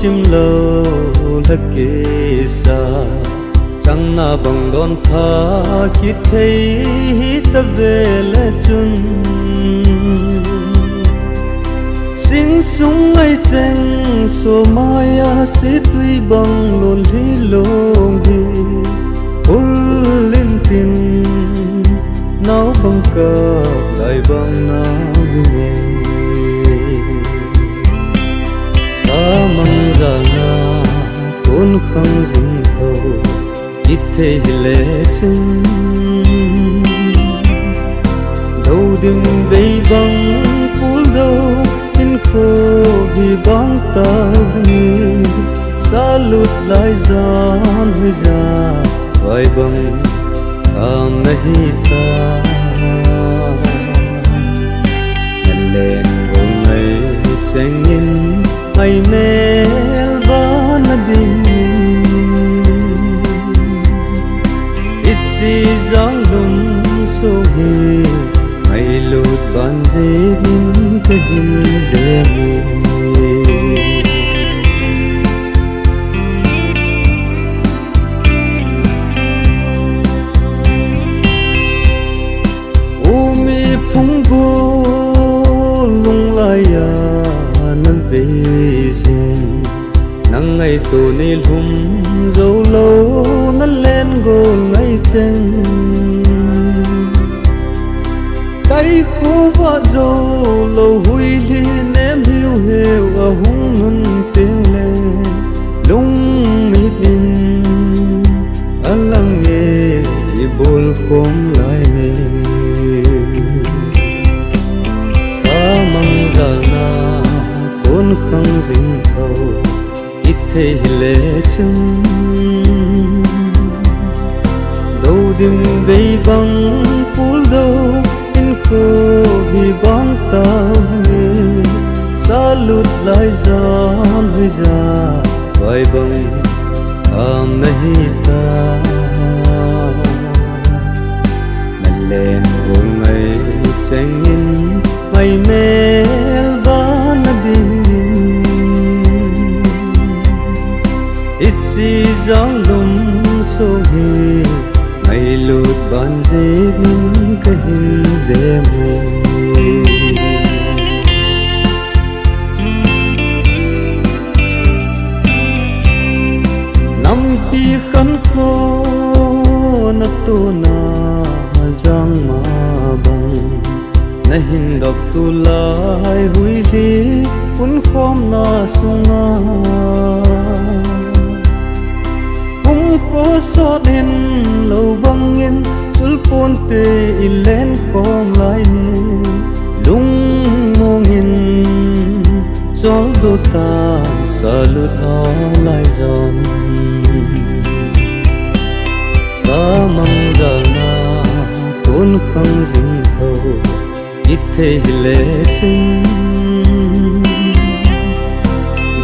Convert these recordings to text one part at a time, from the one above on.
chim lâu là kê xa chẳng na bằng đón tha khi thấy ta về lẽ chân sinh súng ngay tranh số mai sẽ tuy bằng lồn lý lông đi ôn lên tin nó bằng cờ lại bằng nào nghe xa măng ra na côn khăng dinh thâu ít thế lẽ chân đâu đêm vây bằng phul đâu in khô vì bóng ta nghe xa lụt lại giòn hơi ra vài bằng am nahi ta lên vùng ngày xanh nhìn ai mel ban đình ít gì giang lùng số hi ngày lụt ban dễ nín cái hình dễ ngày tổ ni lum dấu lâu nó lên gồm ngày tranh cái khô và dấu lâu hui li ném hiu heo ở hung ngân tiếng lệ lung mít in ở lăng nghề bồn khom lại nè xa măng già na côn khăng dinh thâu thế lẽ chân đâu đêm vây bằng phul đâu in khô vì bóng ta nghe xa lụt lại giòn hơi ra vài bằng am nahi ta mình lên buồn ngày xanh nhìn ngày mel ban đình si giang lum so hi ngày lụt ban dễ nín cái hình dễ mê năm pi khăn khô na tu na giang ma bằng na hin đọc tu lai hui li un khom na sunga khó xót đến lâu băng yên chul pon te ilen khom lại nè lung mong in gió đô ta xa lụt ó lại giòn xa măng già na côn khăng dinh thâu ít thế lẽ chân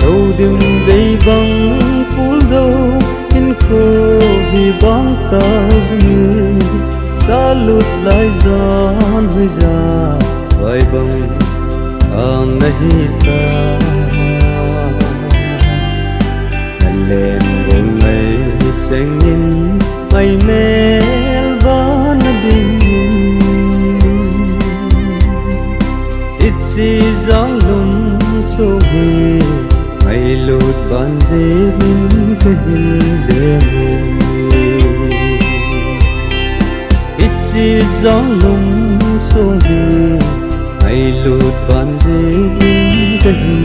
đâu đêm vây bằng phul đâu in khô vì bóng ta nghe xa lụt lại giòn hơi ra vài bằng am nahi ta lên vùng ngày xanh nhìn ai mel ban đình ít gì giang lùng số hi ngày lụt ban dễ nín cái hình dễ ít gì gió lùng số hi ngày lụt ban dễ nín cái hình